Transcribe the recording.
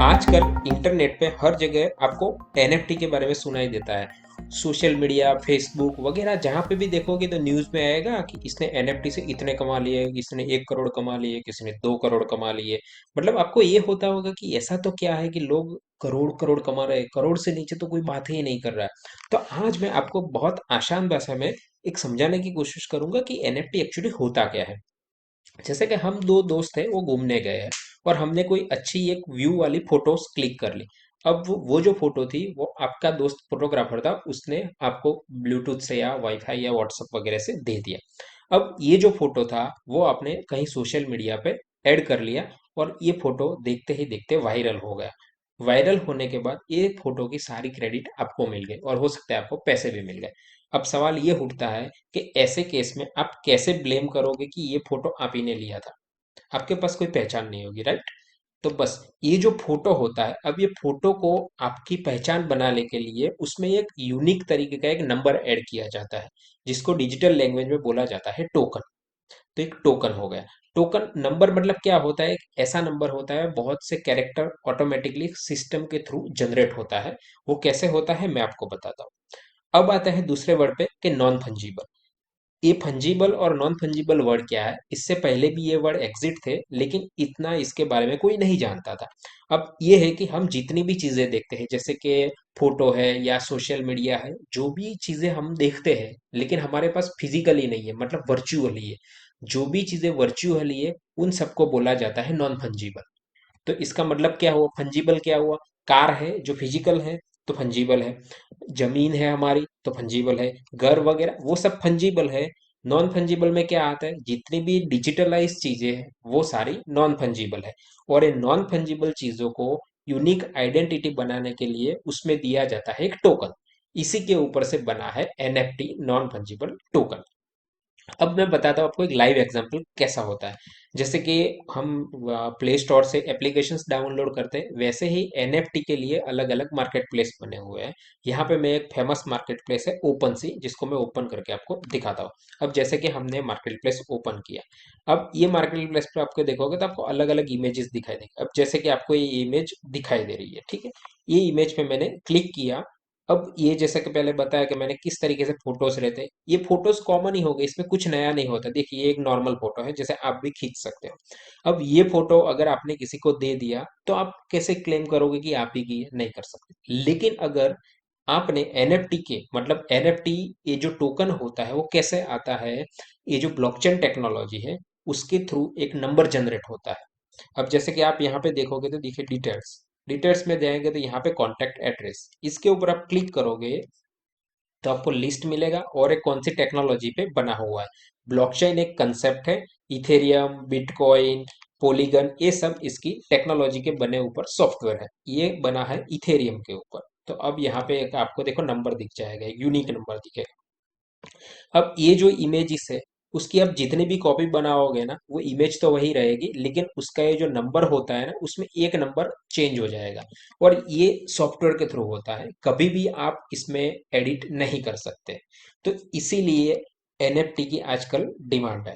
आजकल इंटरनेट पे हर जगह आपको एनएफटी के बारे में सुनाई देता है। सोशल मीडिया, फेसबुक वगैरह जहाँ पे भी देखोगे तो न्यूज़ में आएगा कि इसने एनएफटी से इतने कमा लिए, इसने 1 करोड़ कमा लिए, किसी ने 2 करोड़ कमा लिए। मतलब आपको ये होता होगा कि ऐसा तो क्या है कि लोग करोड़ करोड़ कमा रहे हैं, करोड़ से नीचे तो कोई बात ही नहीं कर रहा है। तो आज मैं आपको बहुत आसान भाषा में एक समझाने की कोशिश करूंगा कि एनएफटी एक्चुअली होता क्या है। जैसे कि हम दो दोस्त थे, वो घूमने गए हैं और हमने कोई अच्छी एक व्यू वाली फोटोज क्लिक कर ली। अब वो जो फोटो थी वो आपका दोस्त फोटोग्राफर था, उसने आपको ब्लूटूथ से या वाईफाई या व्हाट्सएप वगैरह से दे दिया। अब ये जो फोटो था वो आपने कहीं सोशल मीडिया पे ऐड कर लिया और ये फोटो देखते ही देखते वायरल हो गया। वायरल होने के बाद ये फोटो की सारी क्रेडिट आपको मिल गई और हो सकता है आपको पैसे भी मिल गए। अब सवाल ये उठता है कि ऐसे केस में आप कैसे ब्लेम करोगे कि ये फोटो आप ही ने लिया था। आपके पास कोई पहचान नहीं होगी, राइट? तो बस ये जो फोटो होता है, अब ये फोटो को आपकी पहचान बनाने के लिए उसमें एक यूनिक तरीके का एक नंबर ऐड किया जाता है, जिसको डिजिटल लैंग्वेज में बोला जाता है टोकन। तो एक टोकन हो गया। टोकन नंबर मतलब क्या होता है? एक ऐसा नंबर होता है, बहुत से कैरेक्टर ऑटोमेटिकली सिस्टम के थ्रू जनरेट होता है। वो कैसे होता है मैं आपको बताता हूँ। अब आता है दूसरे वर्ड पे कि नॉन फंजीबल। ये फंजीबल और नॉन फंजीबल वर्ड क्या है? इससे पहले भी ये वर्ड एग्जिट थे, लेकिन इतना इसके बारे में कोई नहीं जानता था। अब ये है कि हम जितनी भी चीजें देखते हैं, जैसे कि फोटो है या सोशल मीडिया है, जो भी चीजें हम देखते हैं लेकिन हमारे पास फिजिकली नहीं है, मतलब वर्चुअली है। जो भी चीजें वर्चुअली है उन सबको बोला जाता है नॉन फंजीबल। तो इसका मतलब क्या हुआ? फंजीबल क्या हुआ? कार है जो फिजिकल है तो फंजीबल है। जमीन है हमारी तो फंजीबल है। घर वगैरह वो सब फंजीबल है। नॉन फंजीबल में क्या आता है? जितनी भी डिजिटलाइज चीजें हैं वो सारी नॉन फंजीबल है। और इन नॉन फंजीबल चीजों को यूनिक आइडेंटिटी बनाने के लिए उसमें दिया जाता है एक टोकन। इसी के ऊपर से बना है एनएफटी, नॉन फंजीबल टोकन। अब मैं बताता हूँ आपको एक लाइव एग्जांपल कैसा होता है। जैसे कि हम प्ले स्टोर से एप्लीकेशंस डाउनलोड करते हैं, वैसे ही एनएफटी के लिए अलग अलग मार्केट प्लेस बने हुए हैं। यहाँ पे मैं एक फेमस मार्केट प्लेस है ओपन सी, जिसको मैं ओपन करके आपको दिखाता हूँ। अब जैसे कि हमने मार्केट प्लेस ओपन किया। अब ये मार्केट प्लेस पे आपको देखोगे तो आपको अलग अलग इमेजेस दिखाई देंगे। अब जैसे कि आपको ये इमेज दिखाई दे रही है, ठीक है। ये इमेज पे मैंने क्लिक किया। अब ये जैसा कि पहले बताया कि मैंने किस तरीके से फोटोज रहते हैं, ये फोटोज कॉमन ही हो गए, इसमें कुछ नया नहीं होता। देखिए ये एक नॉर्मल फोटो है, जैसे आप भी खींच सकते हो। अब ये फोटो अगर आपने किसी को दे दिया तो आप कैसे क्लेम करोगे कि आप ही की है? नहीं कर सकते। लेकिन अगर आपने एनएफटी के, मतलब एनएफटी, ये जो टोकन होता है वो कैसे आता है? ये जो ब्लॉकचेन टेक्नोलॉजी है उसके थ्रू एक नंबर जनरेट होता है। अब जैसे कि आप यहाँ पे देखोगे तो देखिए डिटेल्स, डिटेल्स में जाएंगे तो यहाँ पे कॉन्टैक्ट एड्रेस, इसके ऊपर आप क्लिक करोगे तो आपको लिस्ट मिलेगा और एक कौन सी टेक्नोलॉजी पे बना हुआ है। ब्लॉकचेन एक कंसेप्ट है। इथेरियम, बिटकॉइन, पोलीगन, ये सब इसकी टेक्नोलॉजी के बने ऊपर सॉफ्टवेयर है। ये बना है इथेरियम के ऊपर। तो अब यहाँ पे एक आपको देखो नंबर दिख जाएगा, एक यूनिक नंबर दिखेगा। अब ये जो इमेजेस है उसकी आप जितनी भी कॉपी बनाओगे ना, वो इमेज तो वही रहेगी, लेकिन उसका ये जो नंबर होता है ना, उसमें एक नंबर चेंज हो जाएगा। और ये सॉफ्टवेयर के थ्रू होता है, कभी भी आप इसमें एडिट नहीं कर सकते। तो इसीलिए एनएफटी की आजकल डिमांड है।